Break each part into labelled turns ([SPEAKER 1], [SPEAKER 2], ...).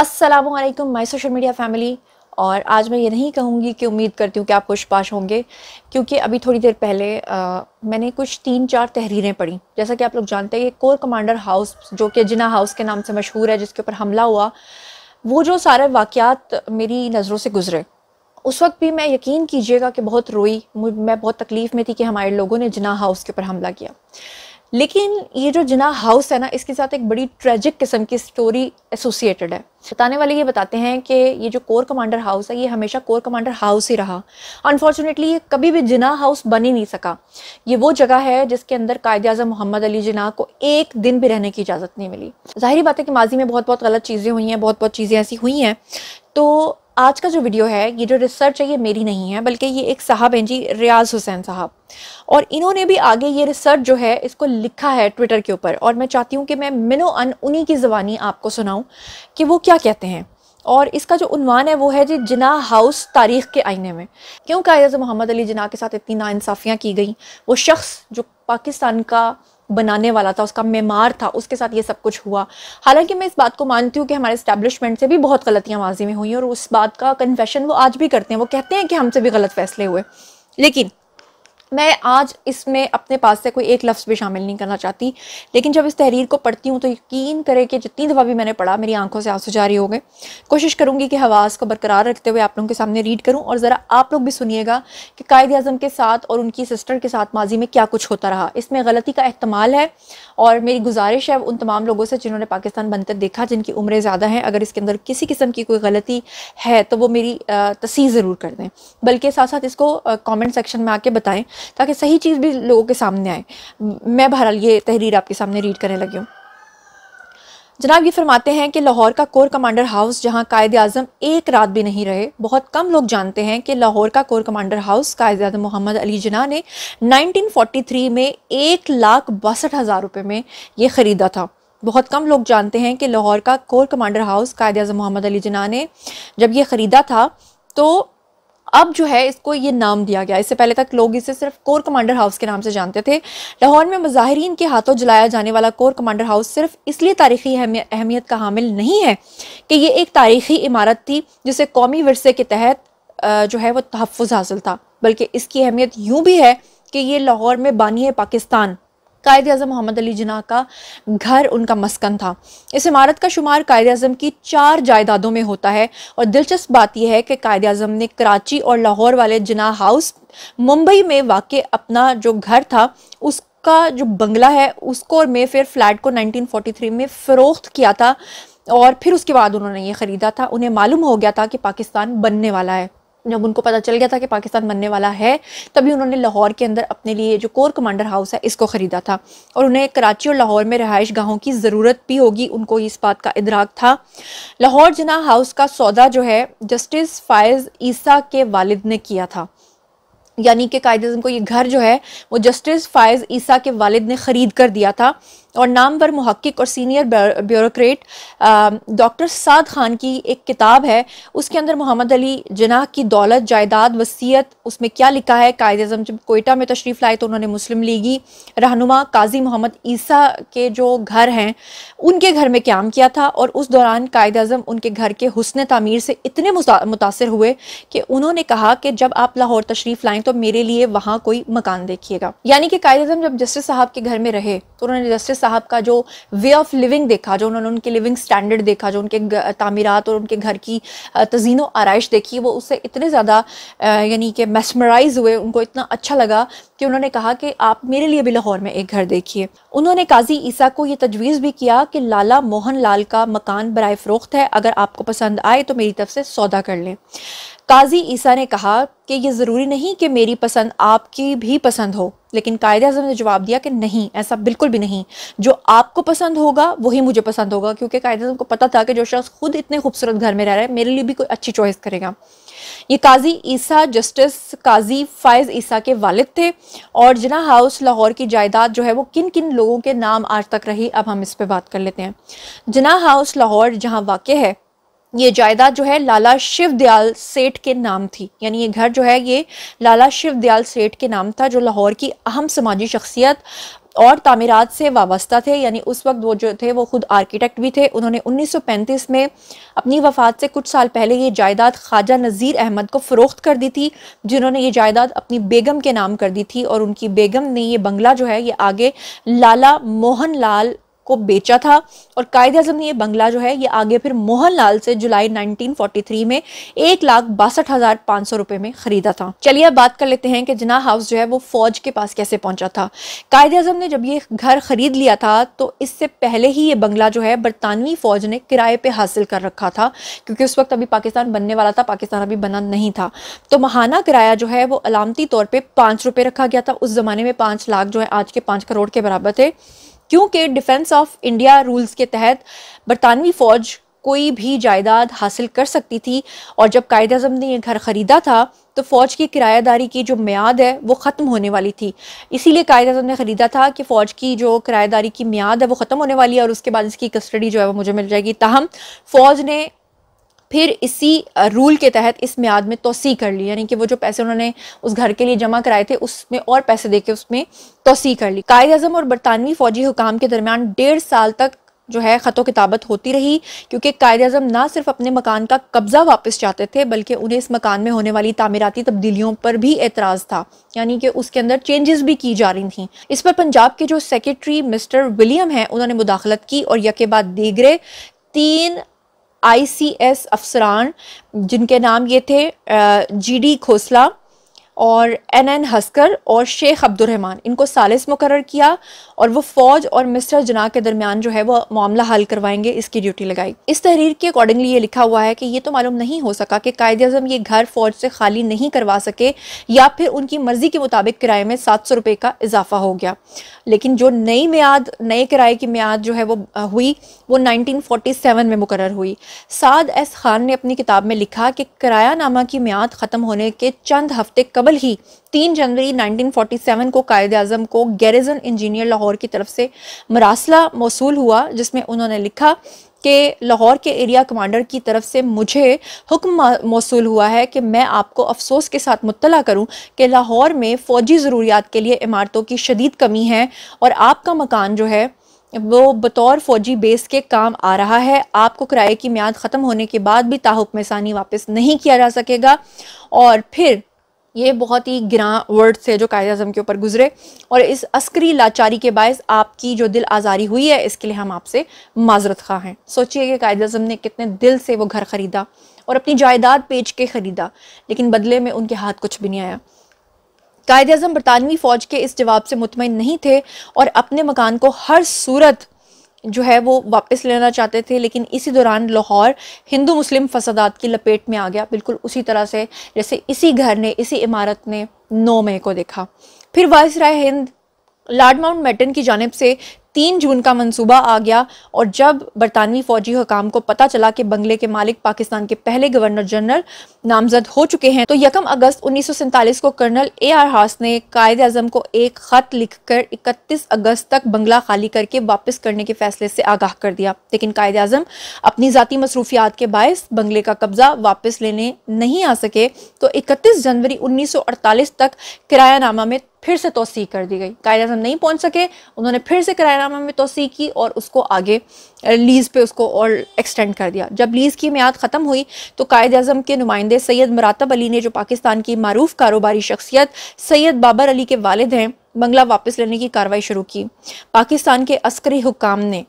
[SPEAKER 1] अस्सलामुअलैकुम my social media family. और आज मैं ये नहीं कहूँगी कि उम्मीद करती हूँ कि आप खुशपाश होंगे, क्योंकि अभी थोड़ी देर पहले मैंने कुछ 3-4 तहरीरें पढ़ी। जैसा कि आप लोग जानते हैं, ये कोर कमांडर हाउस जो कि जिना हाउस के नाम से मशहूर है, जिसके ऊपर हमला हुआ, वो जो सारे वाक़यात मेरी नज़रों से गुजरे, उस वक्त भी मैं, यकीन कीजिएगा कि बहुत रोई। मैं बहुत तकलीफ़ में थी कि हमारे लोगों ने जिना हाउस के ऊपर हमला किया। लेकिन ये जो जिना हाउस है ना, इसके साथ एक बड़ी ट्रेजिक किस्म की स्टोरी एसोसिएटेड है। बताने वाले ये बताते हैं कि ये जो कोर कमांडर हाउस है, ये हमेशा कोर कमांडर हाउस ही रहा। अनफॉर्चुनेटली ये कभी भी जिना हाउस बन ही नहीं सका। ये वो जगह है जिसके अंदर कायद-ए-आज़म मोहम्मद अली जिन्ना को एक दिन भी रहने की इजाज़त नहीं मिली। ज़ाहिर बात है कि माजी में बहुत बहुत गलत चीज़ें हुई हैं, बहुत बहुत चीज़ें ऐसी हुई हैं। तो आज का जो वीडियो है, ये जो रिसर्च है, ये मेरी नहीं है, बल्कि ये एक साहब हैं जी, रियाज हुसैन साहब, और इन्होंने भी आगे ये रिसर्च जो है इसको लिखा है ट्विटर के ऊपर। और मैं चाहती हूँ कि मैं मिनो अन उन्हीं की ज़बानी आपको सुनाऊँ कि वो क्या कहते हैं। और इसका जो उन्वान है वो है जी, जिना हाउस तारीख़ के आईने में। क्यों कायद-ए-आज़म मोहम्मद अली जिन्ना के साथ इतनी नाइंसाफ़ियाँ की गई। वो शख्स जो पाकिस्तान का बनाने वाला था, उसका मेमार था, उसके साथ ये सब कुछ हुआ। हालांकि मैं इस बात को मानती हूँ कि हमारे इस्टेब्लिशमेंट से भी बहुत गलतियाँ माजी में हुई और उस बात का कन्फेशन वो आज भी करते हैं। वो कहते हैं कि हमसे भी गलत फैसले हुए, लेकिन मैं आज इसमें अपने पास से कोई एक लफ्ज़ भी शामिल नहीं करना चाहती। लेकिन जब इस तहरीर को पढ़ती हूँ तो यकीन करें कि जितनी दफ़ा भी मैंने पढ़ा, मेरी आंखों से आंसू जारी हो गए। कोशिश करूँगी कि हवास को बरकरार रखते हुए आप लोगों के सामने रीड करूँ, और ज़रा आप लोग भी सुनिएगा कि कायद-ए-आज़म के साथ और उनकी सिस्टर के साथ माजी में क्या कुछ होता रहा। इसमें गलती का एहतमाल है, और मेरी गुजारिश है उन तमाम लोगों से जिन्होंने पाकिस्तान बनकर देखा, जिनकी उम्रें ज़्यादा हैं, अगर इसके अंदर किसी किस्म की कोई गलती है तो वो मेरी तस्सीह ज़रूर कर दें, बल्कि साथ साथ इसको कमेंट सेक्शन में आके बताएं, ताकि सही चीज़ भी लोगों के सामने आए। मैं बहरहाल ये तहरीर आपके सामने रीड करने लगी हूँ। जनाब ये फरमाते हैं कि लाहौर का कोर कमांडर हाउस, जहां कायद-ए-आज़म एक रात भी नहीं रहे। बहुत कम लोग जानते हैं कि लाहौर का core commander house Quaid-e-Azam Mohammad Ali Jinnah ने 1943 में 1,62,000 रुपये में ये ख़रीदा था। बहुत कम लोग जानते हैं कि लाहौर का core commander house Quaid-e-Azam Mohammad Ali Jinnah ने जब ये ख़रीदा था, तो अब जो है इसको ये नाम दिया गया। इससे पहले तक लोग इसे सिर्फ कोर कमांडर हाउस के नाम से जानते थे। लाहौर में मुजाहिरीन के हाथों जलाया जाने वाला कोर कमांडर हाउस सिर्फ इसलिए तारीखी अहमियत का हामिल नहीं है कि ये एक तारीखी इमारत थी जिसे कौमी विरसे के तहत जो है वो तहफ़्फ़ुज़ हासिल था, बल्कि इसकी अहमियत यूँ भी है कि ये लाहौर में बानी पाकिस्तान कायद-ए-आज़म मोहम्मद अली जिन्ना का घर, उनका मस्कन था। इस इमारत का शुमार कायद-ए-आज़म की 4 जायदादों में होता है। और दिलचस्प बात यह है कि कायद-ए-आज़म ने कराची और लाहौर वाले जिन्ना हाउस, मुंबई में वाक़ अपना जो घर था, उसका जो बंगला है उसको और मेफेयर फ्लैट को 1943 में फ़रोख्त किया था, और फिर उसके बाद उन्होंने ये ख़रीदा था। उन्हें मालूम हो गया था कि पाकिस्तान बनने वाला है। जब उनको पता चल गया था कि पाकिस्तान बनने वाला है, तभी उन्होंने लाहौर के अंदर अपने लिए जो कोर कमांडर हाउस है इसको ख़रीदा था। और उन्हें कराची और लाहौर में रहाइश गाहों की ज़रूरत भी होगी, उनको इस बात का इदराक था। लाहौर जिन्ना हाउस का सौदा जो है जस्टिस फ़ायज़ ईसा के वालिद ने किया था। यानी कि कायद-ए-आज़म को ये घर जो है वो जस्टिस फ़ायज़ ईसा के वालिद ने ख़रीद कर दिया था। और नामवर मुहक्किक और सीनियर ब्यूरोक्रेट डॉक्टर साद खान की एक किताब है, उसके अंदर मोहम्मद अली जिन्ना की दौलत, जायदाद, वसीयत, उसमें क्या लिखा है। कायद-ए-आज़म जब कोयटा में तशरीफ़ लाए तो उन्होंने मुस्लिम लीगी रहनुमा काजी मोहम्मद ईसा के जो घर हैं उनके घर में क़याम किया था। और उस दौरान कायद-ए-आज़म उनके घर के हुस्न तामीर से इतने मुतासिर हुए कि उन्होंने कहा कि जब आप लाहौर तशरीफ़ लाएँ तो मेरे लिए वहाँ कोई मकान देखिएगा। यानी कि कायद-ए-आज़म जब जस्टिस साहब के घर में रहे तो उन्होंने जस्टिस साहब का जो वे ऑफ लिविंग देखा, जो उन्होंने उनके लिविंग स्टैंडर्ड देखा, जो उनके तामीरात और उनके घर की तज़ीनो आराइश देखी, वो उससे इतने ज़्यादा यानी कि मैस्मराइज हुए, उनको इतना अच्छा लगा कि उन्होंने कहा कि आप मेरे लिए भी लाहौर में एक घर देखिए। उन्होंने काजी ईसा को ये तजवीज़ भी किया कि लाला मोहन लाल का मकान बराए फ़रोख्त है, अगर आपको पसंद आए तो मेरी तरफ से सौदा कर लें। काजी ईसा ने कहा कि ये ज़रूरी नहीं कि मेरी पसंद आपकी भी पसंद हो, लेकिन कायद-ए-आज़म ने जवाब दिया कि नहीं, ऐसा बिल्कुल भी नहीं, जो आपको पसंद होगा वही मुझे पसंद होगा। क्योंकि कायद-ए-आज़म को पता था कि जो शख्स खुद इतने खूबसूरत घर में रह रहा है, मेरे लिए भी कोई अच्छी चॉइस करेगा। ये काजी ईसा जस्टिस काजी फ़ायज़ ईसा के वालिद थे। और जिन्ना हाउस लाहौर की जायदाद जो है वो किन किन लोगों के नाम आज तक रही, अब हम इस पर बात कर लेते हैं। जिन्ना हाउस लाहौर जहाँ वाक़ है, ये जायदाद जो है लाला शिव दयाल सेठ के नाम थी। यानी ये घर जो है ये लाला शिव दयाल सेठ के नाम था, जो लाहौर की अहम समाजी शख्सियत और तामीरात से वाबस्ता थे, यानी उस वक्त वो जो थे वो खुद आर्किटेक्ट भी थे। उन्होंने 1935 में अपनी वफ़ात से कुछ साल पहले ये जायदाद ख्वाजा नज़ीर अहमद को फ़रोख्त कर दी थी, जिन्होंने ये जायदाद अपनी बेगम के नाम कर दी थी, और उनकी बेगम ने ये बंगला जो है ये आगे लाला मोहन लाल को बेचा था, और कायद-ए-आज़म ने ये बंगला जो है ये आगे फिर मोहन लाल से जुलाई 1943 में 1,62,500 रुपए में खरीदा था। चलिए अब बात कर लेते हैं कि जिन्ना हाउस जो है वो फौज के पास कैसे पहुंचा था। कायद-ए-आज़म ने जब ये घर खरीद लिया था तो इससे पहले ही ये बंगला जो है बरतानवी फौज ने किराए पे हासिल कर रखा था, क्योंकि उस वक्त अभी पाकिस्तान बनने वाला था, पाकिस्तान अभी बना नहीं था। तो माहाना किराया जो है वो अलामती तौर पर 5 रुपये रखा गया था। उस जमाने में 5 लाख जो है आज के 5 करोड़ के बराबर थे, क्योंकि डिफेंस ऑफ इंडिया रूल्स के तहत बरतानवी फौज कोई भी जायदाद हासिल कर सकती थी। और जब कायद-ए-आज़म ने ये घर ख़रीदा था तो फ़ौज की किराएदारी की जो मियाद है वो ख़त्म होने वाली थी, इसीलिए कायद-ए-आज़म ने ख़रीदा था कि फ़ौज की जो किराएदारी की मियाद है वो ख़त्म होने वाली है और उसके बाद इसकी कस्टडी जो है वो मुझे मिल जाएगी। ताहम फ़ौज ने फिर इसी रूल के तहत इस मियाद में तोसी कर ली, यानी कि वो जो पैसे उन्होंने उस घर के लिए जमा कराए थे उसमें और पैसे देके उसमें तोसी कर ली। कायद-ए-आज़म और बरतानवी फौजी हुकाम के दरमियान 1.5 साल तक जो है ख़तो किताबत होती रही, क्योंकि कायद-ए-आज़म ना सिर्फ अपने मकान का कब्जा वापस चाहते थे बल्कि उन्हें इस मकान में होने वाली तामीराती तब्दीलियों पर भी एतराज़ था, यानी कि उसके अंदर चेंजेस भी की जा रही थी। इस पर पंजाब के जो सेक्रेटरी मिस्टर विलियम हैं उन्होंने मुदाखलत की और यके बाद दीगरे 3 ICS अफसरान, जिनके नाम ये थे GD खोसला और NN हस्कर और शेख अब्दुर्रहमान, इनको सालिस मुकर्रर किया और वो फ़ौज और मिस्टर जना के दरमियान जो है वो मामला हल करवाएंगे, इसकी ड्यूटी लगाई। इस तहरीर के अकॉर्डिंगली ये लिखा हुआ है कि ये तो मालूम नहीं हो सका कि कायद-ए-आज़म ये घर फ़ौज से खाली नहीं करवा सके या फिर उनकी मर्ज़ी के मुताबिक किराए में 700 रुपये का इजाफा हो गया, लेकिन जो नए किराए की मियाद जो है वो हुई वो 1947 में मुकर्रर हुई। साद एस खान ने अपनी किताब में लिखा कि किरायानामा की मियाद ख़त्म होने के चंद हफ्ते कबल ही 3 जनवरी 1947 को कायद-ए-आज़म को गैरिजन इंजीनियर लाहौर की तरफ से मरासला मौसूल हुआ, जिसमें उन्होंने लिखा कि लाहौर के एरिया कमांडर की तरफ से मुझे हुक्म मौसूल हुआ है कि मैं आपको अफसोस के साथ मुत्तला करूं कि लाहौर में फ़ौजी ज़रूरियात के लिए इमारतों की शदीद कमी है और आपका मकान जो है वो बतौर फ़ौजी बेस के काम आ रहा है। आपको किराए की मियाद ख़त्म होने के बाद भी ताहुक्म सानी वापस नहीं किया जा सकेगा। और फिर ये बहुत ही गिरां वर्ड थे जो कायद-ए-आज़म के ऊपर गुजरे और इस अस्करी लाचारी के बायस आपकी जो दिल आज़ारी हुई है इसके लिए हम आपसे माजरत खा हैं। सोचिए कि कायद-ए-आज़म ने कितने दिल से वो घर ख़रीदा और अपनी जायदाद बेच के ख़रीदा, लेकिन बदले में उनके हाथ कुछ भी नहीं आया। कायद-ए-आज़म बरतानवी फ़ौज के इस जवाब से मुतमईन नहीं थे और अपने मकान को हर सूरत जो है वो वापस लेना चाहते थे, लेकिन इसी दौरान लाहौर हिंदू मुस्लिम फसादात की लपेट में आ गया, बिल्कुल उसी तरह से जैसे इसी घर ने, इसी इमारत ने 9 मई को देखा। फिर वाइसराय हिंद लॉर्ड माउंटबेटन की जानिब से 3 जून का मंसूबा आ गया और जब बरतानवी फ़ौजी हुकाम को पता चला कि बंगले के मालिक पाकिस्तान के पहले गवर्नर जनरल नामजद हो चुके हैं, तो 1 अगस्त 1947 को कर्नल AR हास ने कायद-ए-आज़म को एक ख़त लिखकर 31 अगस्त तक बंगला खाली करके वापस करने के फैसले से आगाह कर दिया। लेकिन कायद-ए-आज़म अपनी ज़ाती मसरूफियात के बायस बंगले का कब्जा वापस लेने नहीं आ सके, तो 31 जनवरी 1948 तक किरायानामा में फिर से तोसी कर दी गई। कायद-ए-आज़म नहीं पहुंच सके, उन्होंने फिर से किरायानामा में तोसी की और उसको आगे लीज़ पे उसको और एक्सटेंड कर दिया। जब लीज़ की मियाद ख़त्म हुई तो कायद-ए-आज़म के नुमाइंदे सैयद मुरातब अली ने, जो पाकिस्तान की मारूफ कारोबारी शख्सियत सैयद बाबर अली के वालिद हैं, बंगला वापस लेने की कार्रवाई शुरू की। पाकिस्तान के अस्करी हुक्काम ने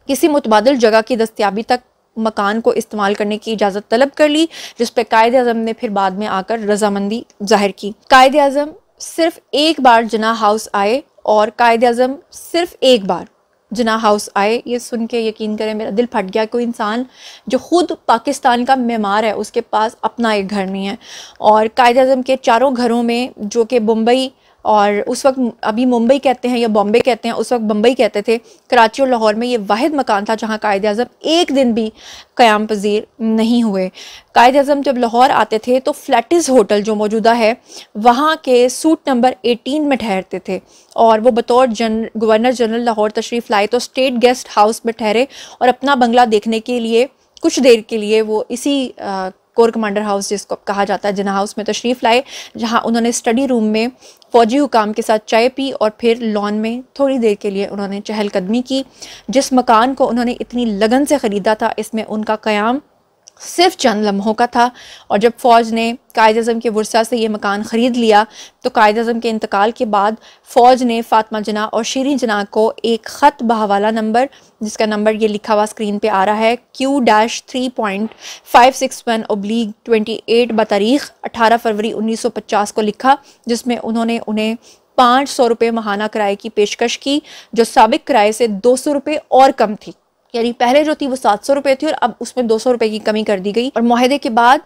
[SPEAKER 1] किसी मुतबादिल जगह की दस्तयाबी तक मकान को इस्तेमाल करने की इजाज़त तलब कर ली, जिस पर कायद-ए-आज़म ने फिर बाद में आकर रजामंदी जाहिर की। कायद-ए-आज़म सिर्फ एक बार जिन्ना हाउस आए और कायद-ए-आज़म सिर्फ एक बार जिन्ना हाउस आए। ये सुन के यकीन करें मेरा दिल फट गया। कोई इंसान जो खुद पाकिस्तान का मेमार है उसके पास अपना एक घर नहीं है, और कायद-ए-आज़म के 4 घरों में, जो कि मुंबई और उस वक्त अभी मुंबई कहते हैं या बॉम्बे कहते हैं, उस वक्त मुंबई कहते थे, कराची और लाहौर में ये वाहिद मकान था जहाँ कायद-ए-आज़म एक दिन भी क़याम पजीर नहीं हुए। कायद-ए-आज़म जब लाहौर आते थे तो फ्लैटिस होटल जो मौजूदा है वहाँ के सूट नंबर 18 में ठहरते थे और वो बतौर गवर्नर जनरल लाहौर तशरीफ़ लाए तो स्टेट गेस्ट हाउस में ठहरे और अपना बंगला देखने के लिए कुछ देर के लिए वो इसी कोर कमांडर हाउस जिसको कहा जाता है जिन्ना हाउस में तशरीफ़ लाए, जहां उन्होंने स्टडी रूम में फ़ौजी हुकाम के साथ चाय पी और फिर लॉन में थोड़ी देर के लिए उन्होंने चहलकदमी की। जिस मकान को उन्होंने इतनी लगन से ख़रीदा था, इसमें उनका क़याम सिर्फ चंद लम्हों का था। और जब फ़ौज ने कायद-ए-आज़म के वर्सा से ये मकान ख़रीद लिया तो कायद-ए-आज़म के इंतकाल के बाद फ़ौज ने फ़ातिमा जिन्ना और शीरीन जिन्ना को एक ख़त बहवाला नंबर, जिसका नंबर ये लिखा हुआ स्क्रीन पे आ रहा है, Q-3.561/28 बतारीख़ 18 फरवरी 1950 को लिखा, जिसमें उन्होंने उन्हें 500 रुपये माहाना किराए की पेशकश की, जो साबिक किराए से 200 रुपये और कम थी। यानी पहले जो थी वो 700 रुपये थी और अब उसमें 200 रुपये की कमी कर दी गई। और मुआहदे के बाद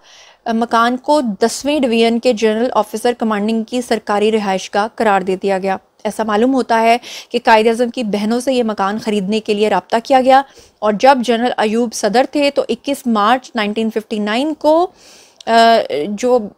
[SPEAKER 1] मकान को 10वीं डिवीज़न के जनरल ऑफिसर कमांडिंग की सरकारी रिहाइश का करार दे दिया गया। ऐसा मालूम होता है कि कायद-ए-आज़म की बहनों से ये मकान ख़रीदने के लिए रब्ता किया गया और जब जनरल अयूब सदर थे तो 21 मार्च 1959 को जो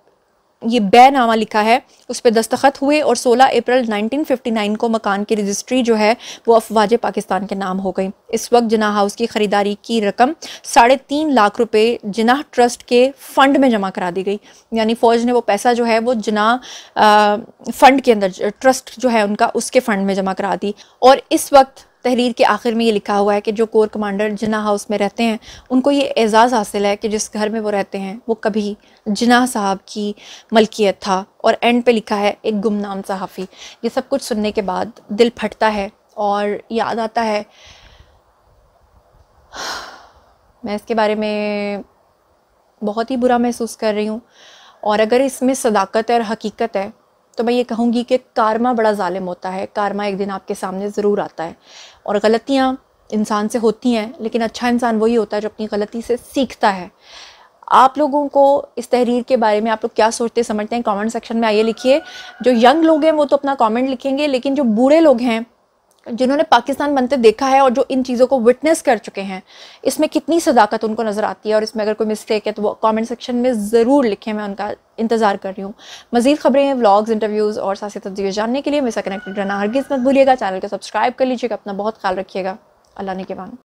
[SPEAKER 1] ये बैनामा लिखा है उस पर दस्तखत हुए और 16 अप्रैल 1959 को मकान की रजिस्ट्री जो है वो अफवाज पाकिस्तान के नाम हो गई। इस वक्त जिन्ना हाउस की ख़रीदारी की रकम 3.5 लाख रुपए जिन्ना ट्रस्ट के फ़ंड में जमा करा दी गई। यानी फ़ौज ने वो पैसा जो है वो जिन्ना फ़ंड के अंदर, ट्रस्ट जो है उनका, उसके फ़ंड में जमा करा दी। और इस वक्त तहरीर के आखिर में ये लिखा हुआ है कि जो कोर कमांडर जिन्ना हाउस में रहते हैं उनको ये एज़ाज़ हासिल है कि जिस घर में वो रहते हैं वो कभी जिन्ना साहब की मलकियत था। और एंड पे लिखा है एक गुमनाम सहाफ़ी। ये सब कुछ सुनने के बाद दिल फटता है और याद आता है, मैं इसके बारे में बहुत ही बुरा महसूस कर रही हूँ। और अगर इसमें सदाकत और हकीकत है तो मैं ये कहूँगी कि कारमा बड़ा ज़ालिम होता है। कारमा एक दिन आपके सामने ज़रूर आता है और गलतियाँ इंसान से होती हैं, लेकिन अच्छा इंसान वही होता है जो अपनी गलती से सीखता है। आप लोगों को इस तहरीर के बारे में आप लोग क्या सोचते समझते हैं, कमेंट सेक्शन में आइए लिखिए। जो यंग लोग हैं वो तो अपना कमेंट लिखेंगे, लेकिन जो बूढ़े लोग हैं जिन्होंने पाकिस्तान बनते देखा है और जो इन चीज़ों को विटनेस कर चुके हैं, इसमें कितनी सदाकत उनको नज़र आती है। और इसमें अगर कोई मिस्टेक है तो वो कमेंट सेक्शन में ज़रूर लिखें, मैं उनका इंतज़ार कर रही हूँ। मज़ीद ख़बरें, व्लॉग्स, इंटरव्यूज़ और सियासी तब्दीली जानने के लिए मेरे साथ कनेक्टेड रहना हरगिज़ मत भूलिएगा। चैनल को सब्सक्राइब कर लीजिएगा। अपना बहुत ख्याल रखिएगा। अल्लाह ने के बाद।